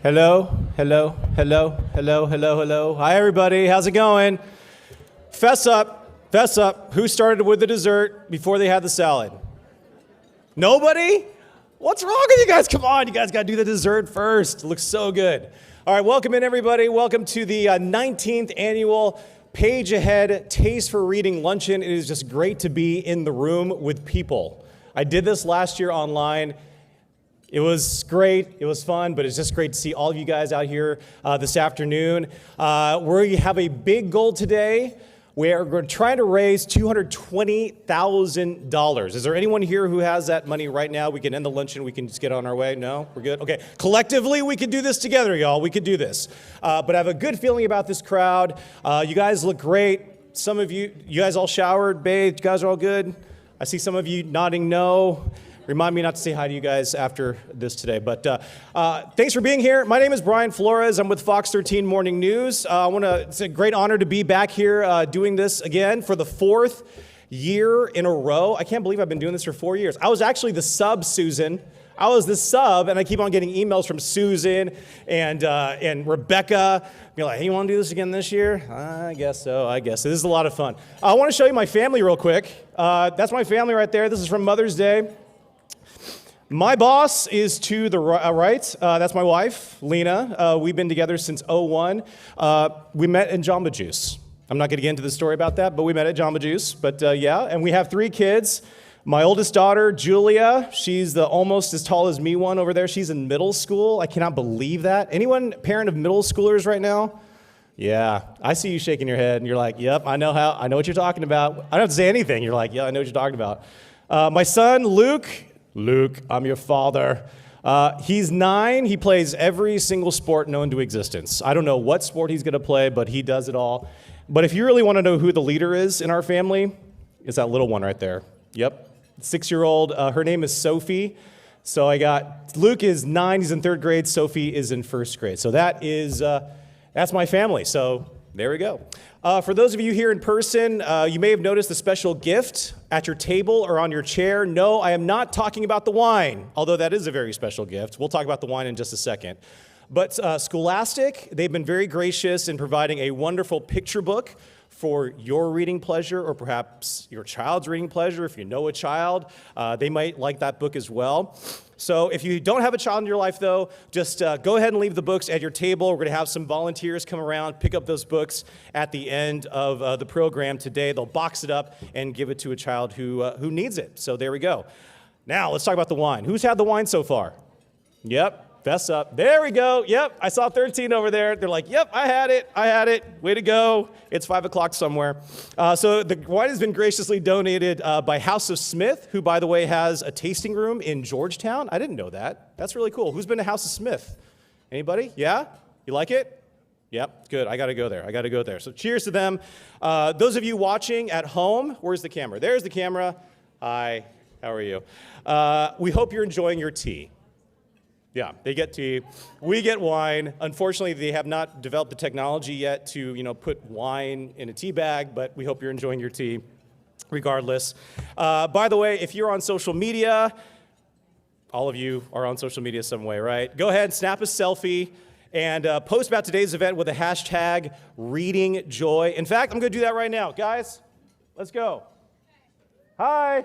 Hello, hello, hello, hello, hello, hello. Hi, everybody. How's it going? Fess up, fess up. Who started with the dessert before they had the salad? Nobody? What's wrong with you guys? Come on, you guys got to do the dessert first. It looks so good. All right, welcome in, everybody. Welcome to the 19th annual Page Ahead Taste for Reading Luncheon. It is just great to be in the room with people. I did this last year online. It was great, it was fun, but it's just great to see all of you guys out here this afternoon. We have a big goal today. We're trying to raise $220,000. Is there anyone here who has that money right now? We can end the luncheon, we can just get on our way. No? We're good? Okay. Collectively, we can do this together, y'all. We could do this. But I have a good feeling about this crowd. You guys look great. Some of you guys all showered, bathed, you guys are all good? I see some of you nodding no. Remind me not to say hi to you guys after this today. But thanks for being here. My name is Brian Flores. I'm with Fox 13 Morning News. It's a great honor to be back here doing this again for the fourth year in a row. I can't believe I've been doing this for 4 years. I was actually the sub, Susan. I was the sub, and I keep on getting emails from Susan and Rebecca. Be like, hey, you want to do this again this year? I guess so. This is a lot of fun. I want to show you my family real quick. That's my family right there. This is from Mother's Day. My boss is to the right. That's my wife, Lena. We've been together since '01. We met in Jamba Juice. I'm not going to get into the story about that, but we met at Jamba Juice. But yeah, and we have 3 kids. My oldest daughter, Julia, she's the almost as tall as me one over there. She's in middle school. I cannot believe that. Anyone parent of middle schoolers right now? Yeah, I see you shaking your head, and you're like, yep, I know what you're talking about. I don't have to say anything. You're like, yeah, I know what you're talking about. My son, Luke, I'm your father. He's 9. He plays every single sport known to existence. I don't know what sport he's going to play, but he does it all. But if you really want to know who the leader is in our family, it's that little one right there. Yep, 6-year-old. Her name is Sophie. So Luke is 9. He's in 3rd grade. Sophie is in 1st grade. So that's my family. So there we go. For those of you here in person, you may have noticed a special gift at your table or on your chair. No, I am not talking about the wine, although that is a very special gift. We'll talk about the wine in just a second. But Scholastic, they've been very gracious in providing a wonderful picture book for your reading pleasure, or perhaps your child's reading pleasure. If you know a child, they might like that book as well. So if you don't have a child in your life, though, just go ahead and leave the books at your table. We're going to have some volunteers come around, pick up those books at the end of the program today. They'll box it up and give it to a child who needs it. So there we go. Now, let's talk about the wine. Who's had the wine so far? Yep. Fess up. There we go. Yep, I saw 13 over there. They're like, yep, I had it. Way to go. It's 5 o'clock somewhere. So the wine has been graciously donated by House of Smith, who, by the way, has a tasting room in Georgetown. I didn't know that. That's really cool. Who's been to House of Smith? Anybody? Yeah? You like it? Yep, good. I got to go there. So cheers to them. Those of you watching at home, where's the camera? There's the camera. Hi, how are you? We hope you're enjoying your tea. Yeah, they get tea. We get wine. Unfortunately, they have not developed the technology yet to, put wine in a tea bag, but we hope you're enjoying your tea regardless. By the way, if you're on social media, all of you are on social media some way, right? Go ahead, snap a selfie, and post about today's event with the hashtag #ReadingJoy. In fact, I'm going to do that right now. Guys, let's go. Hi.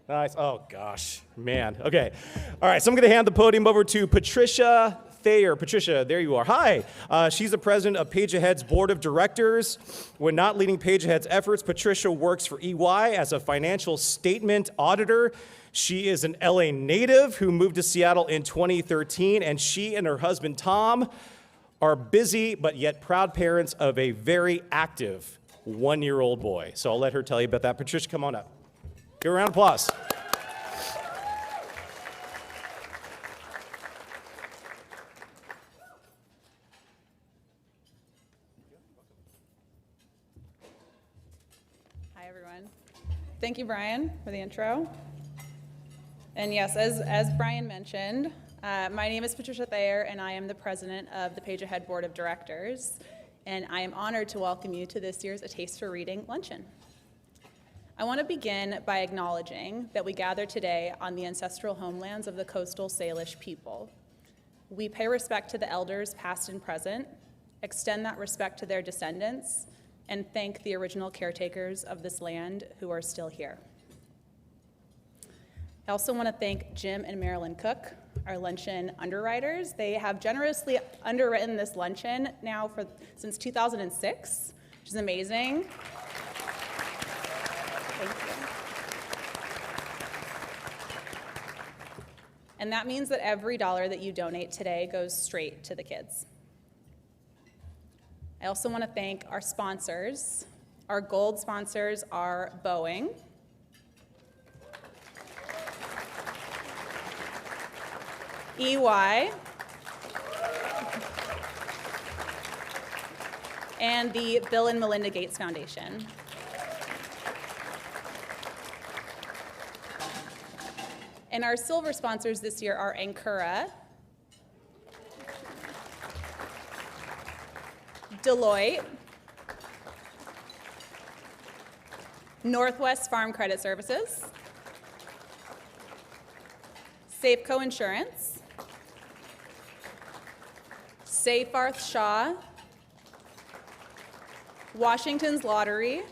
Nice. Oh, gosh. Man. Okay. All right. So I'm going to hand the podium over to Patricia Thayer. Patricia, there you are. Hi. She's the president of Page Ahead's board of directors. When not leading Page Ahead's efforts, Patricia works for EY as a financial statement auditor. She is an LA native who moved to Seattle in 2013, and she and her husband, Tom, are busy but yet proud parents of a very active 1-year-old boy. So I'll let her tell you about that. Patricia, come on up. Give her a round of applause. Hi, everyone. Thank you, Brian, for the intro. And yes, as Brian mentioned, my name is Patricia Thayer, and I am the president of the Page Ahead Board of Directors. And I am honored to welcome you to this year's A Taste for Reading luncheon. I want to begin by acknowledging that we gather today on the ancestral homelands of the coastal Salish people. We pay respect to the elders past and present, extend that respect to their descendants, and thank the original caretakers of this land who are still here. I also want to thank Jim and Marilyn Cook, our luncheon underwriters. They have generously underwritten this luncheon now since 2006, which is amazing. Thank you. And that means that every dollar that you donate today goes straight to the kids. I also want to thank our sponsors. Our gold sponsors are Boeing, EY, and the Bill and Melinda Gates Foundation. And our silver sponsors this year are Ankura, Deloitte, Northwest Farm Credit Services, Safeco Insurance, Seyfarth Shaw, Washington's Lottery,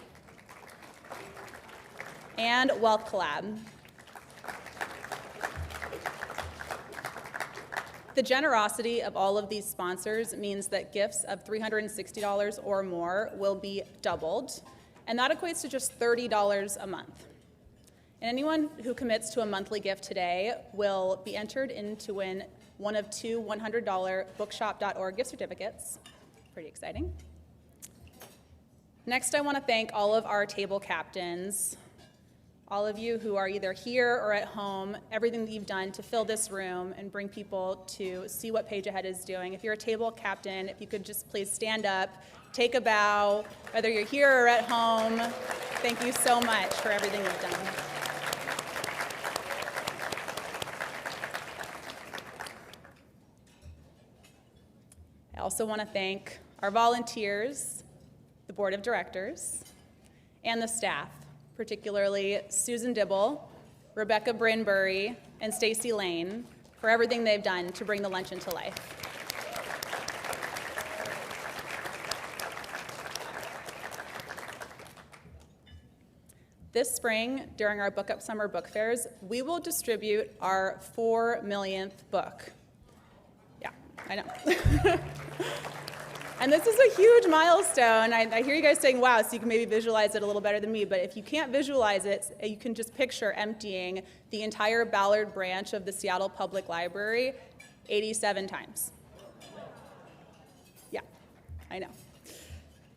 and Wealth Collab. The generosity of all of these sponsors means that gifts of $360 or more will be doubled, and that equates to just $30 a month. And anyone who commits to a monthly gift today will be entered in to win one of two $100 bookshop.org gift certificates. Pretty exciting. Next, I want to thank all of our table captains, all of you who are either here or at home, everything that you've done to fill this room and bring people to see what Page Ahead is doing. If you're a table captain, if you could just please stand up, take a bow, whether you're here or at home. Thank you so much for everything you've done. I also want to thank our volunteers, the board of directors, and the staff, particularly Susan Dibble, Rebecca Brinbury, and Stacy Lane, for everything they've done to bring the luncheon to life. This spring, during our Book Up Summer book fairs, we will distribute our 4 millionth book. Yeah, I know. And this is a huge milestone. I hear you guys saying, wow, so you can maybe visualize it a little better than me, but if you can't visualize it, you can just picture emptying the entire Ballard branch of the Seattle Public Library 87 times. Yeah, I know.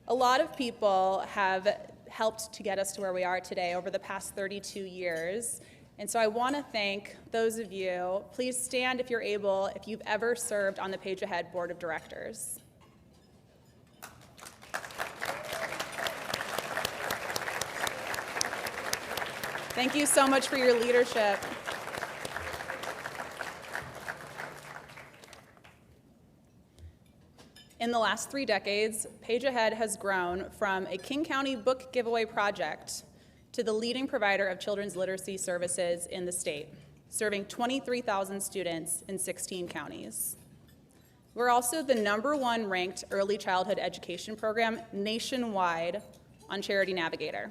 A lot of people have helped to get us to where we are today over the past 32 years. And so I want to thank those of you. Please stand if you're able, if you've ever served on the Page Ahead Board of Directors. Thank you so much for your leadership. In the last 3 decades, Page Ahead has grown from a King County book giveaway project to the leading provider of children's literacy services in the state, serving 23,000 students in 16 counties. We're also the #1 ranked early childhood education program nationwide on Charity Navigator.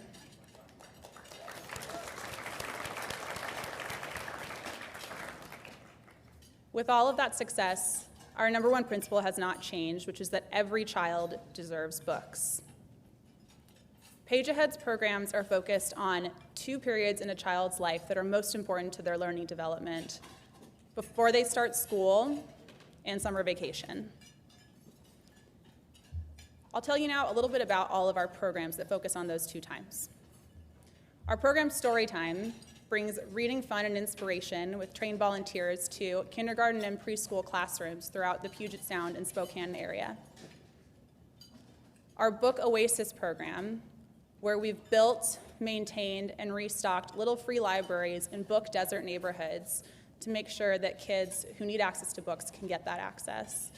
With all of that success, our #1 principle has not changed, which is that every child deserves books. Page Ahead's programs are focused on 2 periods in a child's life that are most important to their learning development: before they start school and summer vacation. I'll tell you now a little bit about all of our programs that focus on those 2 times. Our program Storytime brings reading fun and inspiration with trained volunteers to kindergarten and preschool classrooms throughout the Puget Sound and Spokane area. Our Book Oasis program, where we've built, maintained, and restocked little free libraries in book desert neighborhoods to make sure that kids who need access to books can get that access.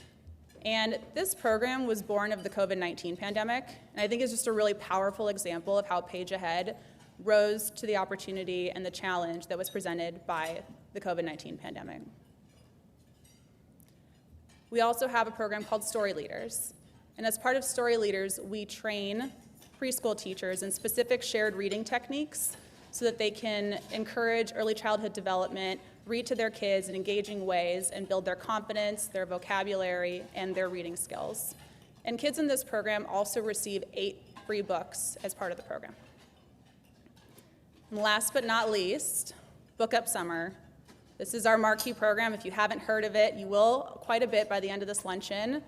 And this program was born of the COVID-19 pandemic, and I think it's just a really powerful example of how Page Ahead rose to the opportunity and the challenge that was presented by the COVID-19 pandemic. We also have a program called Story Leaders. And as part of Story Leaders, we train preschool teachers in specific shared reading techniques so that they can encourage early childhood development, read to their kids in engaging ways, and build their confidence, their vocabulary, and their reading skills. And kids in this program also receive 8 free books as part of the program. And last but not least, Book Up Summer. This is our marquee program. If you haven't heard of it, you will quite a bit by the end of this luncheon.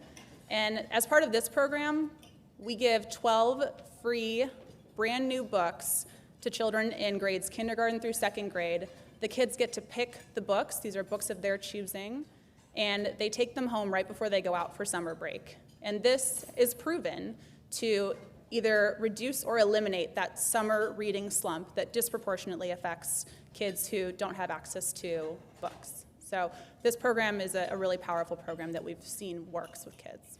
And as part of this program, we give 12 free, brand new books to children in grades kindergarten through 2nd grade. The kids get to pick the books. These are books of their choosing. And they take them home right before they go out for summer break. And this is proven to either reduce or eliminate that summer reading slump that disproportionately affects kids who don't have access to books. So this program is a really powerful program that we've seen works with kids.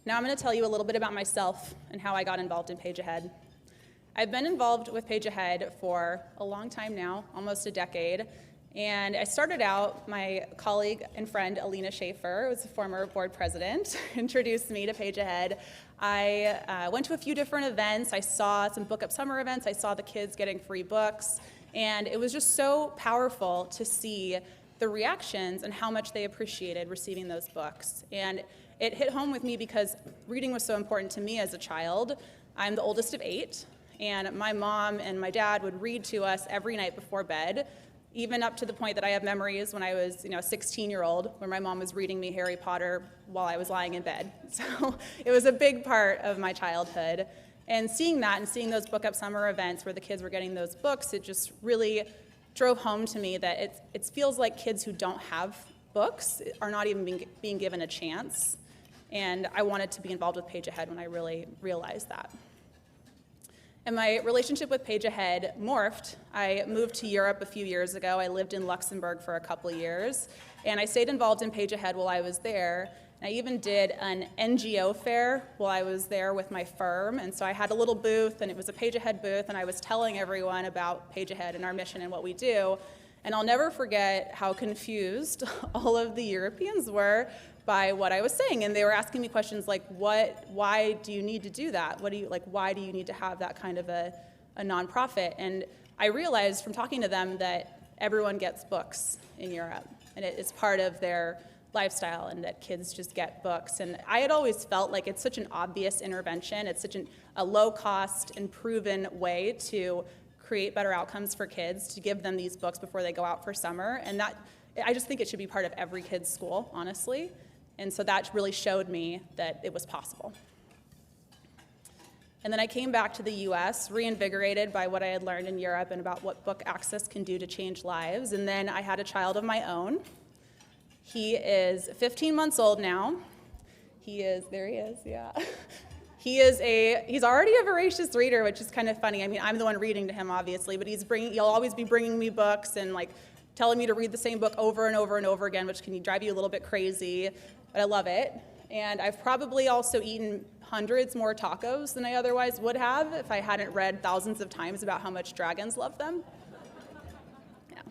Now I'm going to tell you a little bit about myself and how I got involved in Page Ahead. I've been involved with Page Ahead for a long time now, almost a decade. And I started out, my colleague and friend Alina Schaefer, who was a former board president, introduced me to Page Ahead. I went to a few different events. I saw some Book Up Summer events. I saw the kids getting free books. And it was just so powerful to see the reactions and how much they appreciated receiving those books. And it hit home with me because reading was so important to me as a child. I'm the oldest of 8, and my mom and my dad would read to us every night before bed, even up to the point that I have memories when I was, a 16-year-old, where my mom was reading me Harry Potter while I was lying in bed. So it was a big part of my childhood. And seeing that and seeing those Book Up Summer events where the kids were getting those books, it just really drove home to me that it feels like kids who don't have books are not even being given a chance. And I wanted to be involved with Page Ahead when I really realized that. And my relationship with Page Ahead morphed. I moved to Europe a few years ago. I lived in Luxembourg for a couple of years, and I stayed involved in Page Ahead while I was there. And I even did an NGO fair while I was there with my firm, and so I had a little booth, and it was a Page Ahead booth, and I was telling everyone about Page Ahead and our mission and what we do. And I'll never forget how confused all of the Europeans were by what I was saying. And they were asking me questions like, why do you need to do that? Why do you need to have that kind of a nonprofit? And I realized from talking to them that everyone gets books in Europe. And it's part of their lifestyle, and that kids just get books. And I had always felt like it's such an obvious intervention. It's such a low-cost and proven way to create better outcomes for kids, to give them these books before they go out for summer. And I just think it should be part of every kid's school, honestly. And so that really showed me that it was possible. And then I came back to the US, reinvigorated by what I had learned in Europe and about what book access can do to change lives. And then I had a child of my own. He is 15 months old now. There he is, yeah. He's already a voracious reader, which is kind of funny. I mean, I'm the one reading to him, obviously, but he'll always be bringing me books and telling me to read the same book over and over and over again, which can drive you a little bit crazy, but I love it. And I've probably also eaten hundreds more tacos than I otherwise would have if I hadn't read thousands of times about how much dragons love them. Yeah.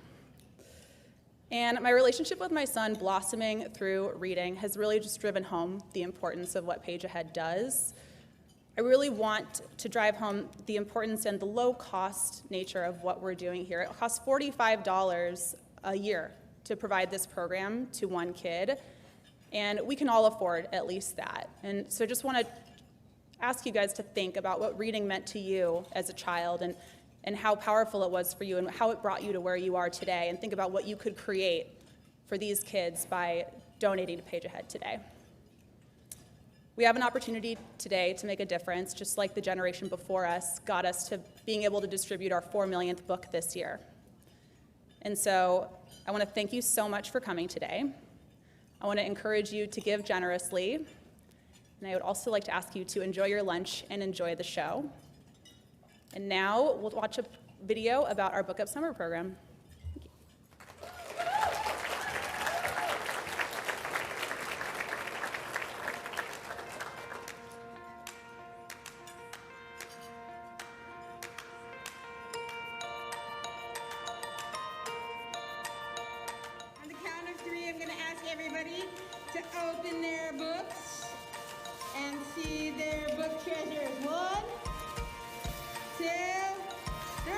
And my relationship with my son blossoming through reading has really just driven home the importance of what Page Ahead does. I really want to drive home the importance and the low-cost nature of what we're doing here. It costs $45 a year to provide this program to one kid, and we can all afford at least that. And so I just want to ask you guys to think about what reading meant to you as a child, and how powerful it was for you, and how it brought you to where you are today, and think about what you could create for these kids by donating to Page Ahead today. We have an opportunity today to make a difference, just like the generation before us got us to being able to distribute our 4 millionth book this year. And so I want to thank you so much for coming today. I want to encourage you to give generously. And I would also like to ask you to enjoy your lunch and enjoy the show. And now we'll watch a video about our Book Up Summer program. treasures. 1, 2, 3.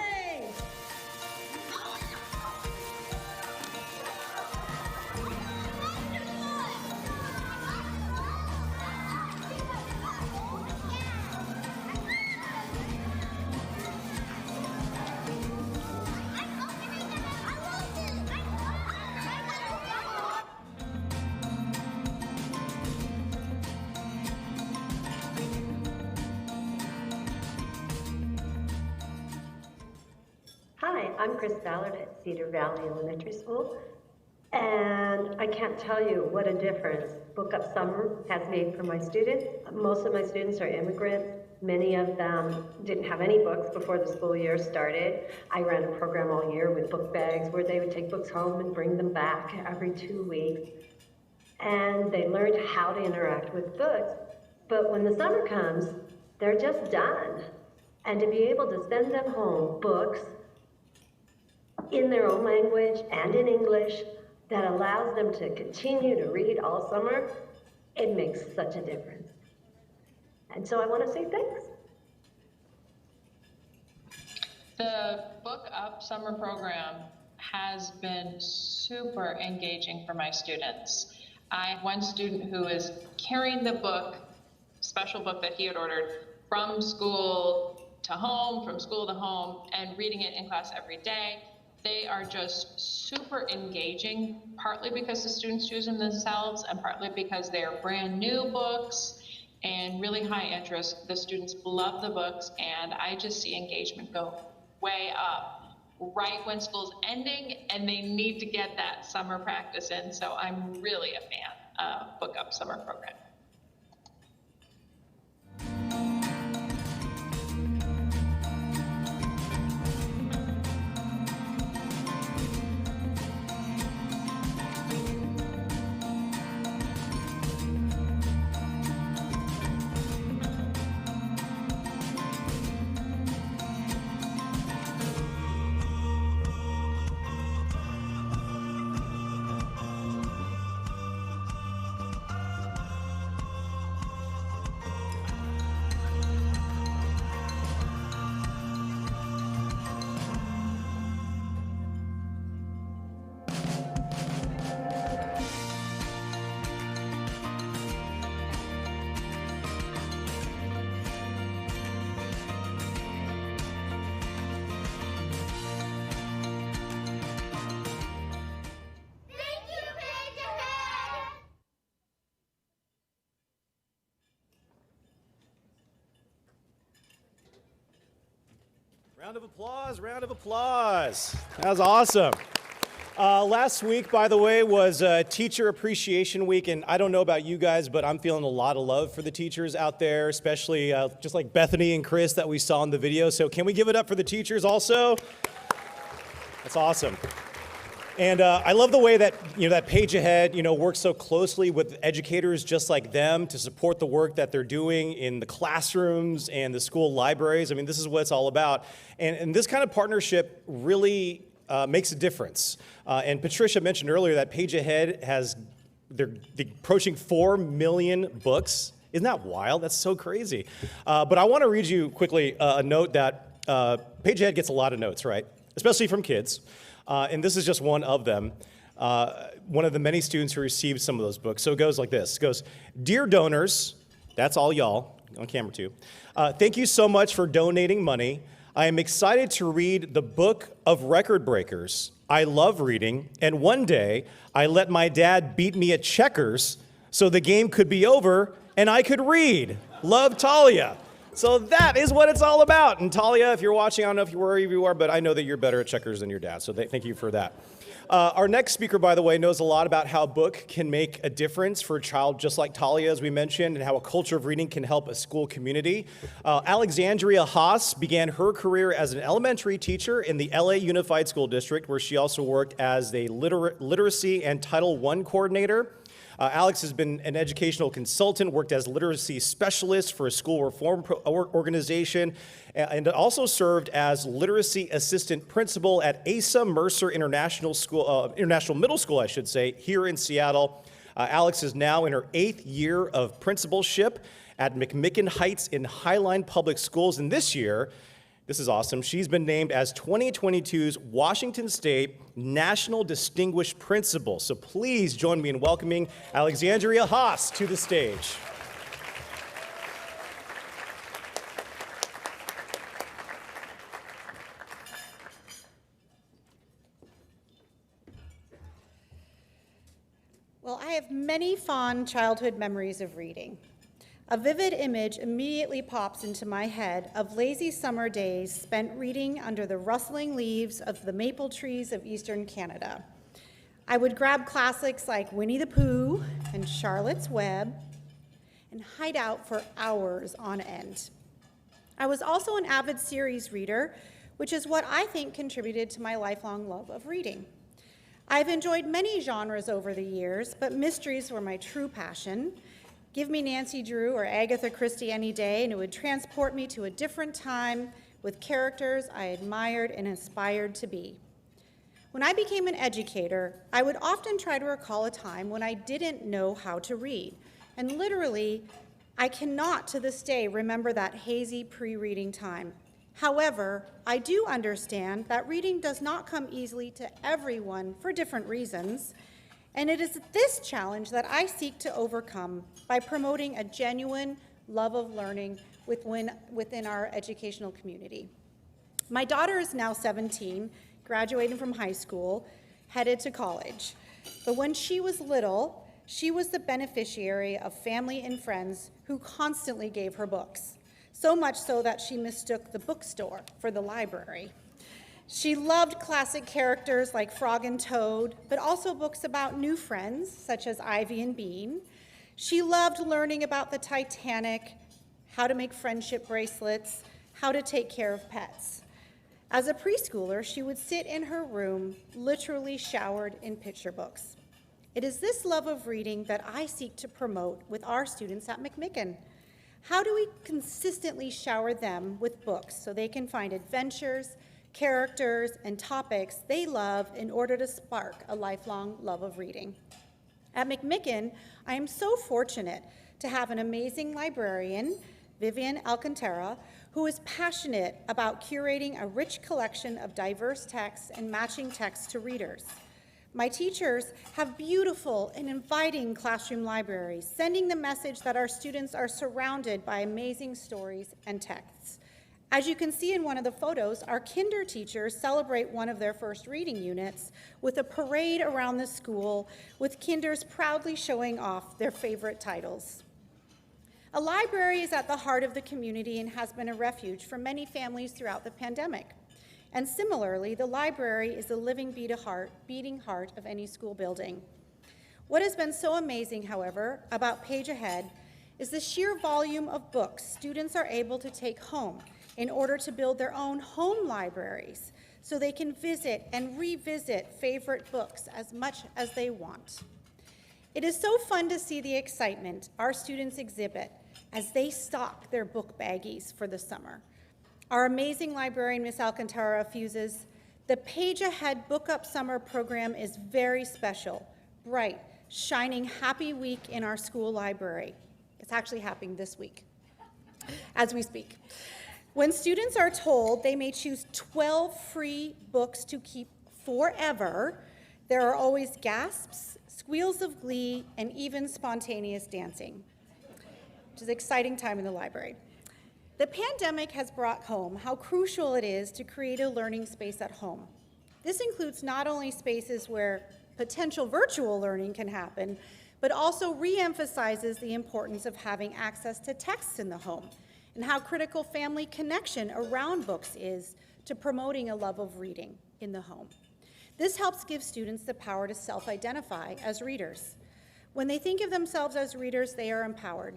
Hi, I'm Chris Ballard at Cedar Valley Elementary School, and I can't tell you what a difference Book Up Summer has made for my students. Most of my students are immigrants. Many of them didn't have any books before the school year started. I ran a program all year with book bags where they would take books home and bring them back every 2 weeks. And they learned how to interact with books. But when the summer comes, they're just done. And to be able to send them home books in their own language and in English that allows them to continue to read all summer, it makes such a difference. And so I want to say thanks. The Book Up summer program has been super engaging for my students. I have one student who is carrying the book, special book that he had ordered, from school to home, from school to home, and reading it in class every day. They are just super engaging, partly because the students choose them themselves and partly because they are brand new books and really high interest. The students love the books, and I just see engagement go way up right when school's ending and they need to get that summer practice in. So I'm really a fan of Book Up summer program. Round of applause, round of applause. That was awesome. Last week, by the way, was Teacher Appreciation Week, and I don't know about you guys, but I'm feeling a lot of love for the teachers out there, especially just like Bethany and Chris that we saw in the video. So can we give it up for the teachers also? That's awesome. And I love the way that, that Page Ahead, works so closely with educators just like them to support the work that they're doing in the classrooms and the school libraries. I mean, this is what it's all about. And this kind of partnership really makes a difference. And Patricia mentioned earlier that Page Ahead they're approaching 4 million books. Isn't that wild? That's so crazy. But I want to read you quickly a note that Page Ahead gets a lot of notes, right? Especially from kids. And this is just one of them, one of the many students who received some of those books. So it goes like this. It goes, "Dear donors," that's all y'all, on camera too, "thank you so much for donating money. I am excited to read the Book of Record Breakers. I love reading, and one day I let my dad beat me at checkers so the game could be over and I could read. Love, Talia." So that is what it's all about. And Talia, if you're watching, I don't know if you wherever you are, but I know that you're better at checkers than your dad. So thank you for that. Our next speaker, by the way, knows a lot about how a book can make a difference for a child just like Talia, as we mentioned, and how a culture of reading can help a school community. Alexandria Haas began her career as an elementary teacher in the LA Unified School District, where she also worked as a literacy and Title I coordinator. Alex has been an educational consultant, worked as literacy specialist for a school reform organization, and also served as literacy assistant principal at Asa Mercer International Middle School, I should say, here in Seattle. Alex is now in her 8th year of principalship at McMicken Heights in Highline Public Schools. And this year, this is awesome, she's been named as 2022's Washington State National Distinguished Principal. So please join me in welcoming Alexandria Haas to the stage. Well, I have many fond childhood memories of reading. A vivid image immediately pops into my head of lazy summer days spent reading under the rustling leaves of the maple trees of eastern Canada. I would grab classics like Winnie the Pooh and Charlotte's Web and hide out for hours on end. I was also an avid series reader, which is what I think contributed to my lifelong love of reading. I've enjoyed many genres over the years, but mysteries were my true passion. Give me Nancy Drew or Agatha Christie any day, and it would transport me to a different time with characters I admired and aspired to be. When I became an educator, I would often try to recall a time when I didn't know how to read. And literally, I cannot to this day remember that hazy pre-reading time. However, I do understand that reading does not come easily to everyone for different reasons, and it is this challenge that I seek to overcome by promoting a genuine love of learning within our educational community. My daughter is now 17, graduating from high school, headed to college. But when she was little, she was the beneficiary of family and friends who constantly gave her books. So much so that she mistook the bookstore for the library. She loved classic characters like Frog and Toad, but also books about new friends, such as Ivy and Bean. She loved learning about the Titanic, how to make friendship bracelets, how to take care of pets. As a preschooler, she would sit in her room, literally showered in picture books. It is this love of reading that I seek to promote with our students at McMicken. How do we consistently shower them with books so they can find adventures, characters, and topics they love in order to spark a lifelong love of reading? At McMicken, I am so fortunate to have an amazing librarian, Vivian Alcantara, who is passionate about curating a rich collection of diverse texts and matching texts to readers. My teachers have beautiful and inviting classroom libraries, sending the message that our students are surrounded by amazing stories and texts. As you can see in one of the photos, our kinder teachers celebrate one of their first reading units with a parade around the school, with kinders proudly showing off their favorite titles. A library is at the heart of the community and has been a refuge for many families throughout the pandemic. And similarly, the library is the living beating heart of any school building. What has been so amazing, however, about Page Ahead is the sheer volume of books students are able to take home in order to build their own home libraries so they can visit and revisit favorite books as much as they want. It is so fun to see the excitement our students exhibit as they stock their book baggies for the summer. Our amazing librarian, Ms. Alcantara, fuses, the Page Ahead Book Up Summer program is very special, bright, shining happy week in our school library. It's actually happening this week as we speak. When students are told they may choose 12 free books to keep forever, there are always gasps, squeals of glee, and even spontaneous dancing, which is an exciting time in the library. The pandemic has brought home how crucial it is to create a learning space at home. This includes not only spaces where potential virtual learning can happen, but also re-emphasizes the importance of having access to texts in the home and how critical family connection around books is to promoting a love of reading in the home. This helps give students the power to self-identify as readers. When they think of themselves as readers, they are empowered.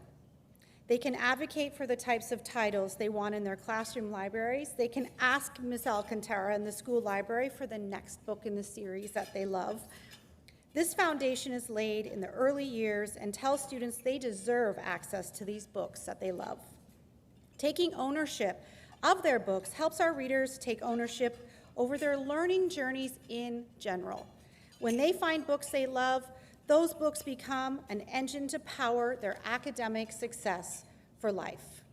They can advocate for the types of titles they want in their classroom libraries. They can ask Ms. Alcantara in the school library for the next book in the series that they love. This foundation is laid in the early years and tells students they deserve access to these books that they love. Taking ownership of their books helps our readers take ownership over their learning journeys in general. When they find books they love, those books become an engine to power their academic success for life.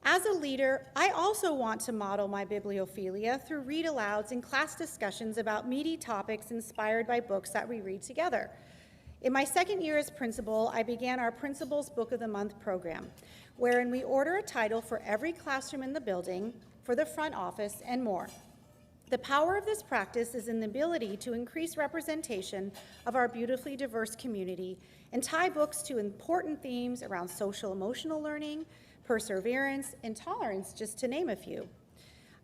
As a leader, I also want to model my bibliophilia through read-alouds and class discussions about meaty topics inspired by books that we read together. In my second year as principal, I began our Principal's Book of the Month program, wherein we order a title for every classroom in the building, for the front office, and more. The power of this practice is in the ability to increase representation of our beautifully diverse community and tie books to important themes around social emotional learning, perseverance, and tolerance, just to name a few.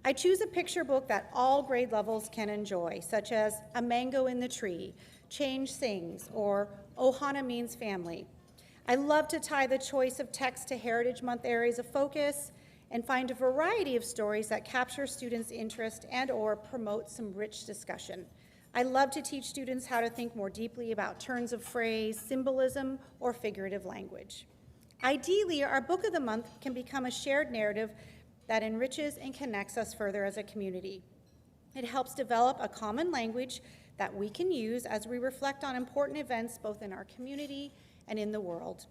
I choose a picture book that all grade levels can enjoy, such as A Mango in the Tree, Change Sings, or Ohana Means Family. I love to tie the choice of text to Heritage Month areas of focus and find a variety of stories that capture students' interest and/or promote some rich discussion. I love to teach students how to think more deeply about turns of phrase, symbolism, or figurative language. Ideally, our Book of the Month can become a shared narrative that enriches and connects us further as a community. It helps develop a common language that we can use as we reflect on important events both in our community and in the world.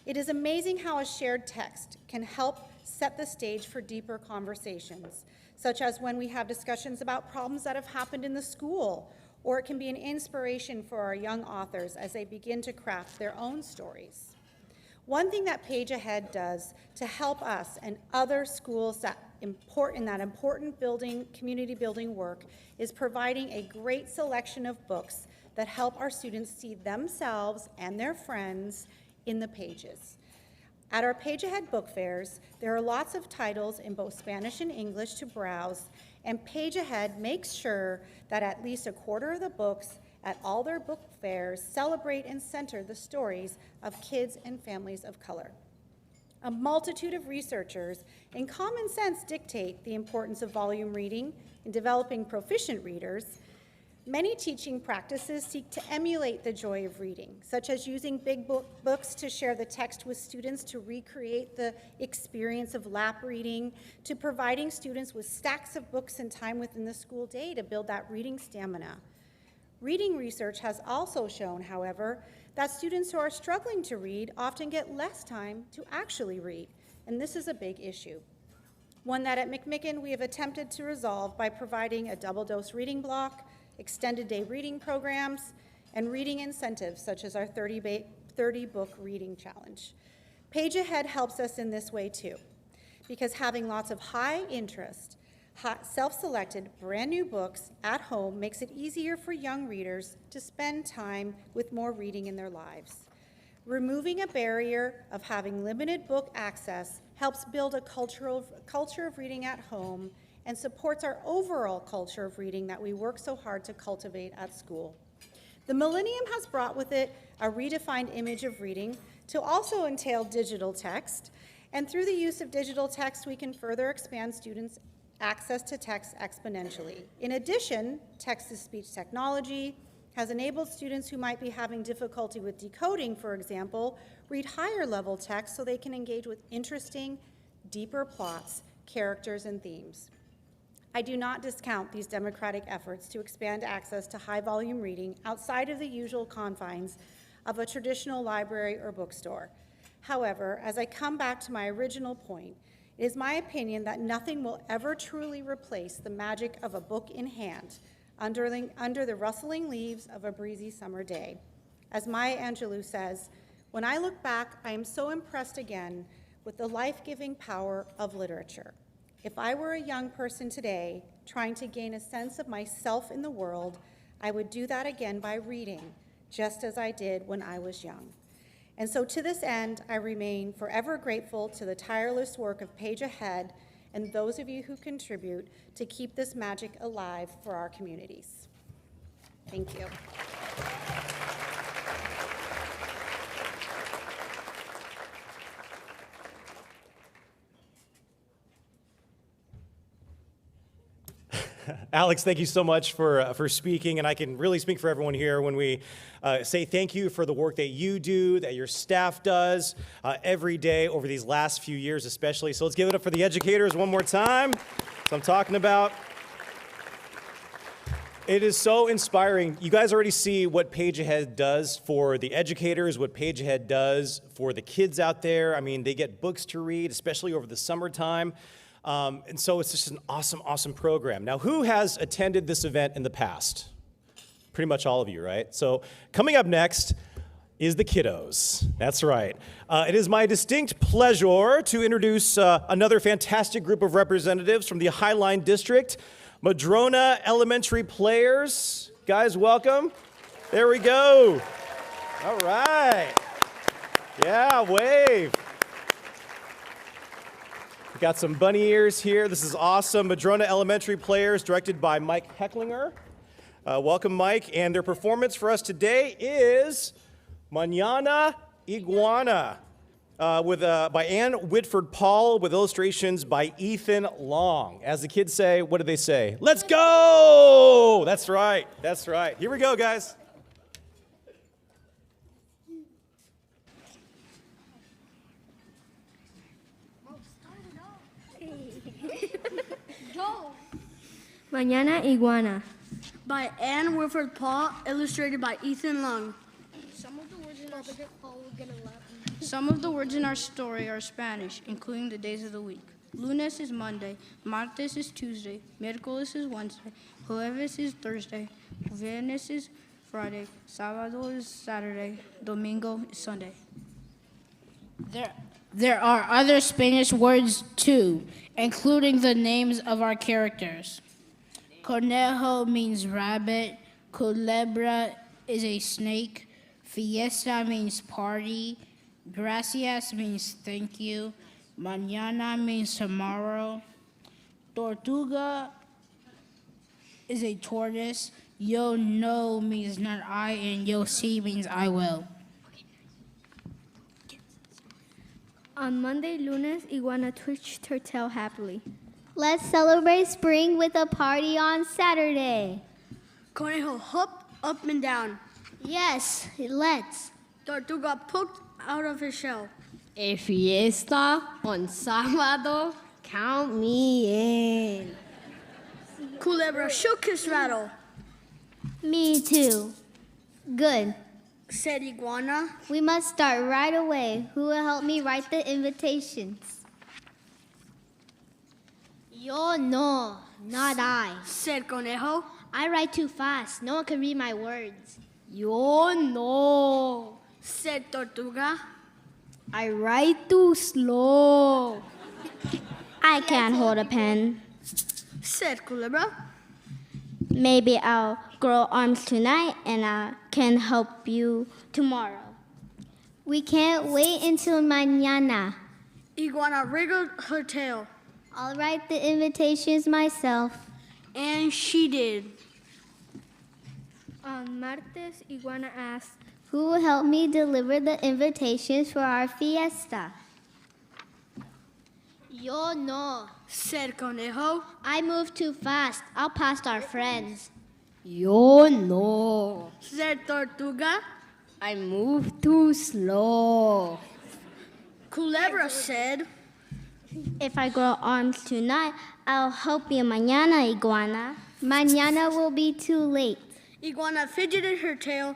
It is amazing how a shared text can help set the stage for deeper conversations, such as when we have discussions about problems that have happened in the school, or it can be an inspiration for our young authors as they begin to craft their own stories. One thing that Page Ahead does to help us and other schools that important community building work is providing a great selection of books that help our students see themselves and their friends in the pages. At our Page Ahead book fairs, there are lots of titles in both Spanish and English to browse, and Page Ahead makes sure that at least a quarter of the books at all their book fairs celebrate and center the stories of kids and families of color. A multitude of researchers and common sense dictate the importance of volume reading in developing proficient readers. Many teaching practices seek to emulate the joy of reading, such as using big books to share the text with students to recreate the experience of lap reading, to providing students with stacks of books and time within the school day to build that reading stamina. Reading research has also shown, however, that students who are struggling to read often get less time to actually read, and this is a big issue. One that at McMicken we have attempted to resolve by providing a double-dose reading block, extended day reading programs, and reading incentives such as our 30-book reading challenge. Page Ahead helps us in this way too, because having lots of high interest, self-selected, brand new books at home makes it easier for young readers to spend time with more reading in their lives. Removing a barrier of having limited book access helps build a culture of reading at home and supports our overall culture of reading that we work so hard to cultivate at school. The millennium has brought with it a redefined image of reading to also entail digital text, and through the use of digital text, we can further expand students' access to text exponentially. In addition, text-to-speech technology has enabled students who might be having difficulty with decoding, for example, read higher level text so they can engage with interesting, deeper plots, characters, and themes. I do not discount these democratic efforts to expand access to high-volume reading outside of the usual confines of a traditional library or bookstore. However, as I come back to my original point, it is my opinion that nothing will ever truly replace the magic of a book in hand under the rustling leaves of a breezy summer day. As Maya Angelou says, "When I look back, I am so impressed again with the life-giving power of literature. If I were a young person today trying to gain a sense of myself in the world, I would do that again by reading, just as I did when I was young." And so to this end, I remain forever grateful to the tireless work of Page Ahead and those of you who contribute to keep this magic alive for our communities. Thank you. Alex, thank you so much for speaking, and I can really speak for everyone here when we say thank you for the work that you do, that your staff does every day over these last few years especially. So let's give it up for the educators one more time. That's what I'm talking about. It is so inspiring. You guys already see what Page Ahead does for the educators, what Page Ahead does for the kids out there. I mean, they get books to read, especially over the summertime. And so it's just an awesome, awesome program. Now, who has attended this event in the past? Pretty much all of you, right? So coming up next is the kiddos. That's right. It is my distinct pleasure to introduce another fantastic group of representatives from the Highline District, Madrona Elementary players. Guys, welcome. There we go. All right. Yeah, wave. We got some bunny ears here. This is awesome. Madrona Elementary players, directed by Mike Hecklinger. Welcome, Mike. And their performance for us today is Manana Iguana, by Ann Whitford Paul, with illustrations by Ethan Long. As the kids say, what do they say? Let's go! That's right. That's right. Here we go, guys. Manana Iguana. By Ann Whitford Paul, illustrated by Ethan Long. Some of the words in our story are Spanish, including the days of the week. Lunes is Monday, martes is Tuesday, miércoles is Wednesday, jueves is Thursday, viernes is Friday, sábado is Saturday, domingo is Sunday. There are other Spanish words too, including the names of our characters. Conejo means rabbit, culebra is a snake, fiesta means party, gracias means thank you, mañana means tomorrow, tortuga is a tortoise, yo no means not I, and yo sí means I will. On Monday, Lunes, Iguana twitched her tail happily. Let's celebrate spring with a party on Saturday. Conejo hopped up and down. Yes, let's. Tortuga poked out of his shell. A fiesta on sábado, count me in. Culebra shook his rattle. Me too. Good. Said Iguana. We must start right away. Who will help me write the invitations? Yo no, not I. Said Conejo. I write too fast. No one can read my words. Yo no. Said Tortuga. I write too slow. I can't hold a pen. Said Culebra. Maybe I'll grow arms tonight and I can help you tomorrow. We can't wait until mañana. Iguana wriggled her tail. I'll write the invitations myself. And she did. On Martes, Iguana asked, Who will help me deliver the invitations for our fiesta? Yo no. Said Conejo. I move too fast. I'll pass our friends. Yo no. Said Tortuga. I move too slow. Culebra said. If I grow arms tonight, I'll help you mañana, Iguana. Mañana will be too late. Iguana fidgeted her tail.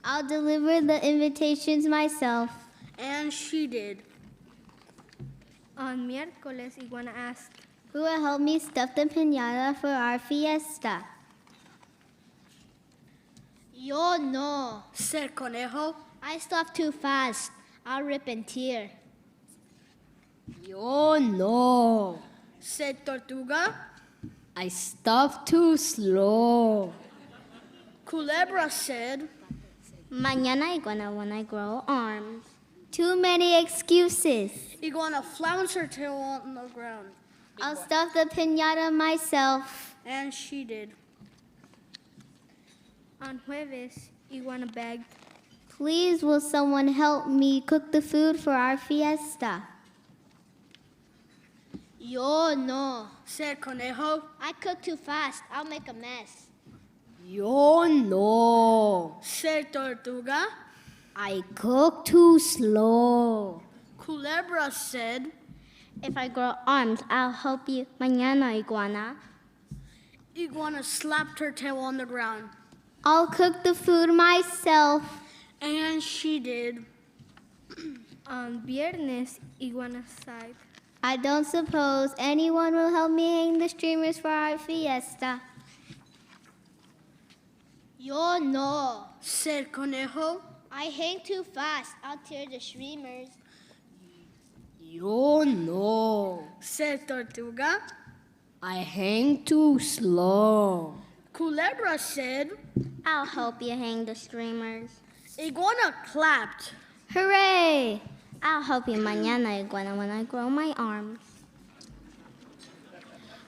I'll deliver the invitations myself. And she did. On Miércoles, Iguana asked, Who will help me stuff the piñata for our fiesta? Yo no. Said Conejo. I stuff too fast. I'll rip and tear. Yo no. Said Tortuga. I stuff too slow. Culebra said. Mañana, Iguana, when I grow arms. Too many excuses. Iguana flounced her tail on the ground. I'll stuff the piñata myself. And she did. On Jueves, Iguana begged, Please, will someone help me cook the food for our fiesta? Yo no. Said Conejo. I cook too fast. I'll make a mess. Yo no. Said Tortuga. I cook too slow. Culebra said. If I grow arms, I'll help you mañana, Iguana. Iguana slapped her tail on the ground. I'll cook the food myself. And she did. Viernes, Iguana sighed. I don't suppose anyone will help me hang the streamers for our fiesta. Yo no. Said Conejo. I hang too fast. I'll tear the streamers. Yo no. Said Tortuga. I hang too slow. Culebra said. I'll help you hang the streamers. Iguana clapped. Hooray! I'll help you mañana, Iguana, when I grow my arms.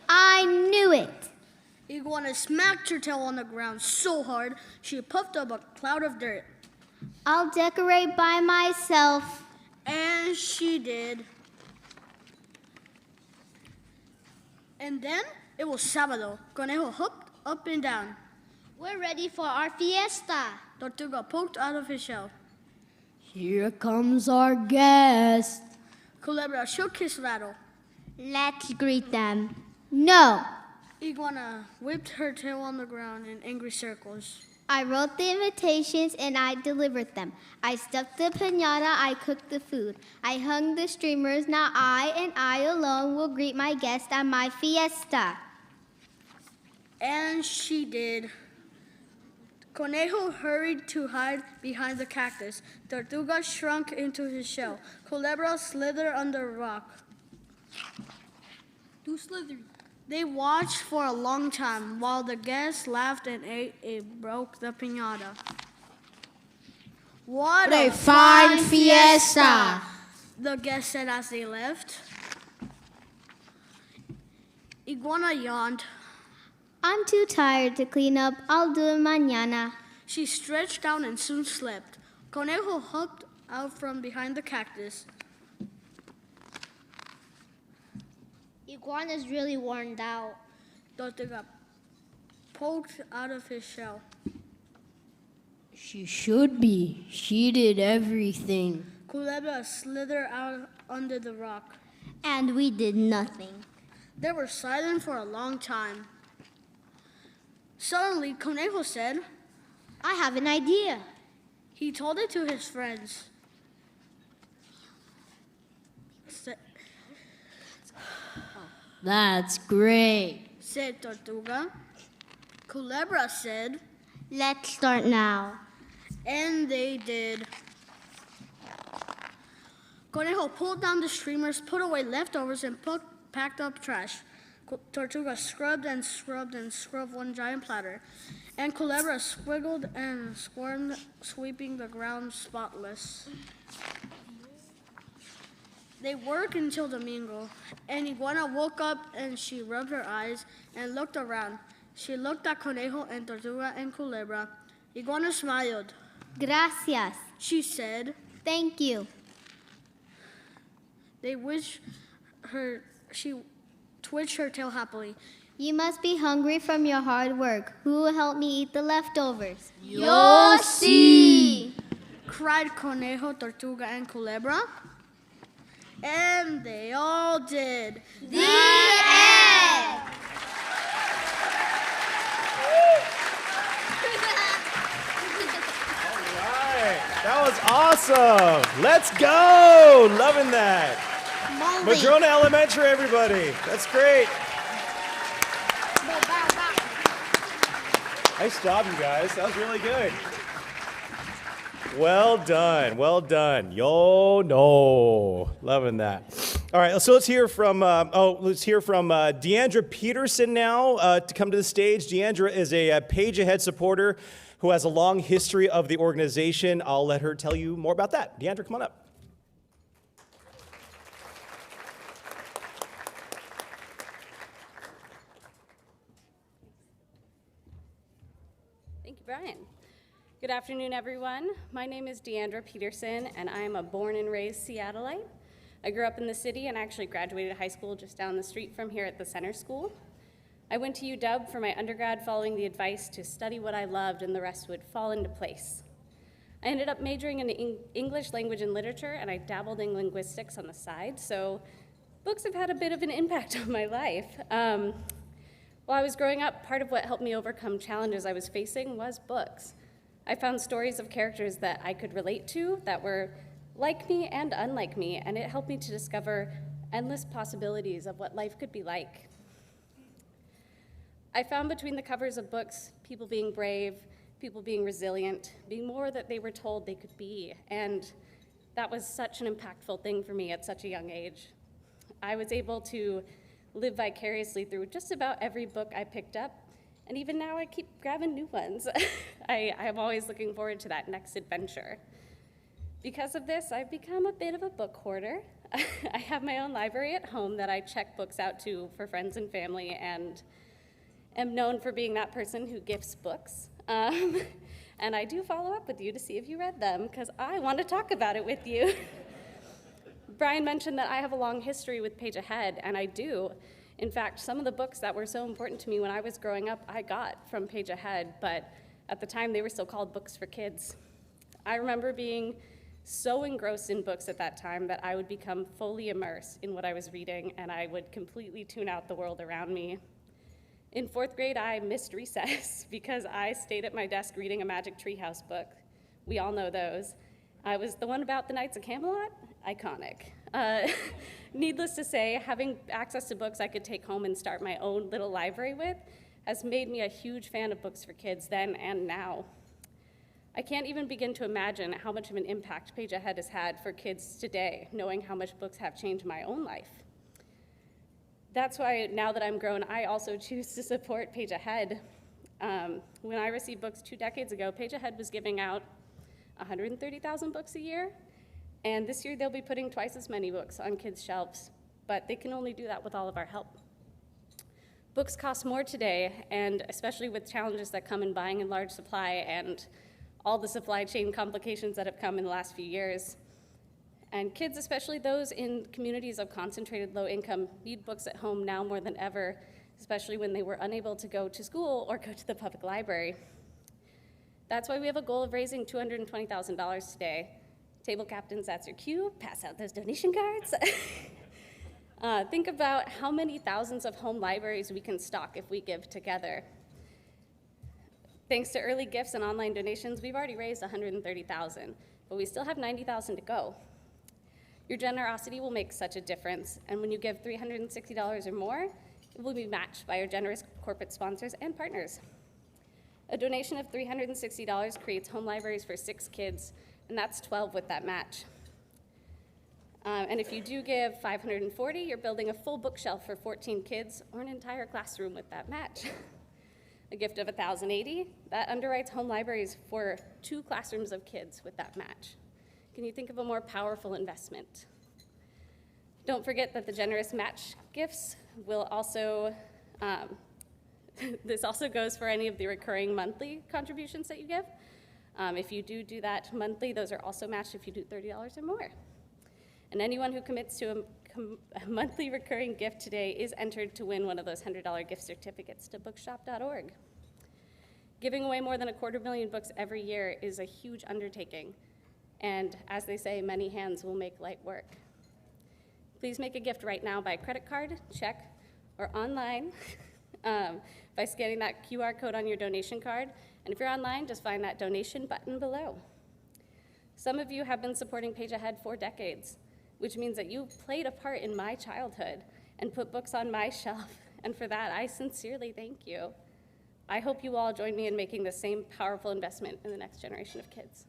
I knew it! Iguana smacked her tail on the ground so hard, she puffed up a cloud of dirt. I'll decorate by myself. And she did. And then it was Sábado. Conejo hopped up and down. We're ready for our fiesta. Tortuga poked out of his shell. Here comes our guest. Culebra shook his rattle. Let's greet them. No! Iguana whipped her tail on the ground in angry circles. I wrote the invitations and I delivered them. I stuffed the piñata, I cooked the food. I hung the streamers, now I alone will greet my guests at my fiesta. And she did. Conejo hurried to hide behind the cactus. Tortuga shrunk into his shell. Culebra slithered under a rock. Too slithery. They watched for a long time while the guests laughed and ate and broke the piñata. What A fine fiesta. The guests said as they left. Iguana yawned. I'm too tired to clean up. I'll do it mañana. She stretched out and soon slept. Conejo hopped out from behind the cactus. Iguana's really worn out. Tortuga poked out of his shell. She should be. She did everything. Culebra slithered out under the rock. And we did nothing. They were silent for a long time. Suddenly, Conejo said, I have an idea. he told it to his friends. That's great. Said Tortuga. Culebra said, Let's start now. and they did. Conejo pulled down the streamers, put away leftovers, and packed up trash. Tortuga scrubbed and scrubbed and scrubbed one giant platter, and Culebra squiggled and squirmed, sweeping the ground spotless. They worked until Domingo, and Iguana woke up and she rubbed her eyes and looked around. She looked at Conejo and Tortuga and Culebra. Iguana smiled. Gracias. She said, Thank you. She twitched her tail happily. You must be hungry from your hard work. Who will help me eat the leftovers? Yo sí. Cried Conejo, Tortuga, and Culebra. And they all did. The end! That was awesome. Let's go. Loving that. Madrona Elementary, everybody. That's great. Nice job, you guys. That was really good. Well done. Well done. Yo, no. Loving that. All right, so let's hear from Deandra Peterson now to come to the stage. Deandra is a Page Ahead supporter who has a long history of the organization. I'll let her tell you more about that. Deandra, come on up. Thank you, Brian. Good afternoon, everyone. My name is Deandra Peterson, and I'm a born and raised Seattleite. I grew up in the city and actually graduated high school just down the street from here at the Center School. I went to UW for my undergrad following the advice to study what I loved and the rest would fall into place. I ended up majoring in English language and literature, and I dabbled in linguistics on the side, so books have had a bit of an impact on my life. While I was growing up, part of what helped me overcome challenges I was facing was books. I found stories of characters that I could relate to, that were like me and unlike me, and it helped me to discover endless possibilities of what life could be like. I found between the covers of books, people being brave, people being resilient, being more that they were told they could be, and that was such an impactful thing for me at such a young age. I was able to live vicariously through just about every book I picked up, and even now I keep grabbing new ones. I'm always looking forward to that next adventure. Because of this, I've become a bit of a book hoarder. I have my own library at home that I check books out to for friends and family, and am known for being that person who gifts books. And I do follow up with you to see if you read them, because I want to talk about it with you. Brian mentioned that I have a long history with Page Ahead, and I do. In fact, some of the books that were so important to me when I was growing up, I got from Page Ahead, but at the time they were still called books for kids. I remember being so engrossed in books at that time that I would become fully immersed in what I was reading, and I would completely tune out the world around me. In 4th grade, I missed recess because I stayed at my desk reading a Magic Treehouse book. We all know those. I was the one about the Knights of Camelot. Iconic. Needless to say, having access to books I could take home and start my own little library with has made me a huge fan of books for kids then and now. I can't even begin to imagine how much of an impact Page Ahead has had for kids today, knowing how much books have changed my own life. That's why now that I'm grown, I also choose to support Page Ahead. When I received books 2 decades ago, Page Ahead was giving out 130,000 books a year, and this year they'll be putting twice as many books on kids' shelves, but they can only do that with all of our help. Books cost more today, and especially with challenges that come in buying in large supply and all the supply chain complications that have come in the last few years. And kids, especially those in communities of concentrated low income, need books at home now more than ever, especially when they were unable to go to school or go to the public library. That's why we have a goal of raising $220,000 today. Table captains, that's your cue. Pass out those donation cards. Think about how many thousands of home libraries we can stock if we give together. Thanks to early gifts and online donations, we've already raised $130,000, but we still have $90,000 to go. Your generosity will make such a difference, and when you give $360 or more, it will be matched by your generous corporate sponsors and partners. A donation of $360 creates home libraries for 6 kids, and that's 12 with that match. And if you do give $540, you're building a full bookshelf for 14 kids or an entire classroom with that match. A gift of $1,080, that underwrites home libraries for 2 classrooms of kids with that match. Can you think of a more powerful investment? Don't forget that the generous match gifts will also, this also goes for any of the recurring monthly contributions that you give. If you do that monthly, those are also matched if you do $30 or more. And anyone who commits to a monthly recurring gift today is entered to win one of those $100 gift certificates to bookshop.org. Giving away more than 250,000 books every year is a huge undertaking. And as they say, many hands will make light work. Please make a gift right now by credit card, check, or online by scanning that QR code on your donation card. And if you're online, just find that donation button below. Some of you have been supporting Page Ahead for decades, which means that you've played a part in my childhood and put books on my shelf. And for that, I sincerely thank you. I hope you all join me in making the same powerful investment in the next generation of kids.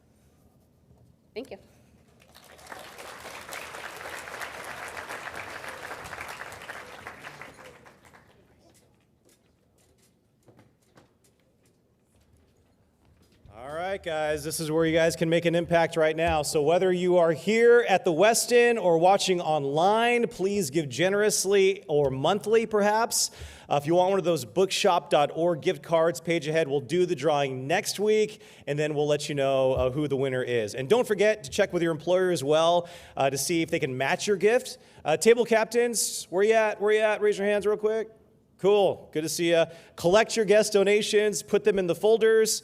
Thank you. All right, guys, this is where you guys can make an impact right now. So whether you are here at the Westin or watching online, please give generously or monthly, perhaps. If you want one of those bookshop.org gift cards, Page Ahead will do the drawing next week, and then we'll let you know who the winner is. And don't forget to check with your employer as well to see if they can match your gift. Table captains, where you at? Where you at? Raise your hands real quick. Cool. Good to see you. Collect your guest donations. Put them in the folders.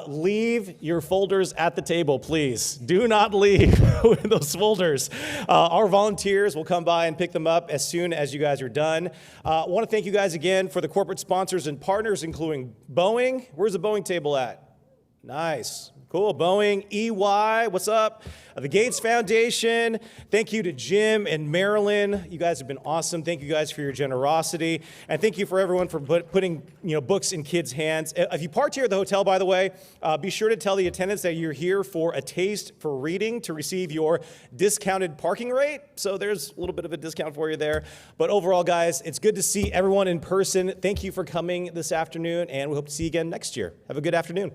Leave your folders at the table, please. Do not leave with those folders. Our volunteers will come by and pick them up as soon as you guys are done. I want to thank you guys again for the corporate sponsors and partners, including Boeing. Where's the Boeing table at? Nice. Cool. Boeing, EY, what's up? The Gates Foundation. Thank you to Jim and Marilyn. You guys have been awesome. Thank you guys for your generosity. And thank you for everyone for putting books in kids' hands. If you parked here at the hotel, by the way, be sure to tell the attendants that you're here for a taste for reading to receive your discounted parking rate. So there's a little bit of a discount for you there. But overall, guys, it's good to see everyone in person. Thank you for coming this afternoon, and we hope to see you again next year. Have a good afternoon.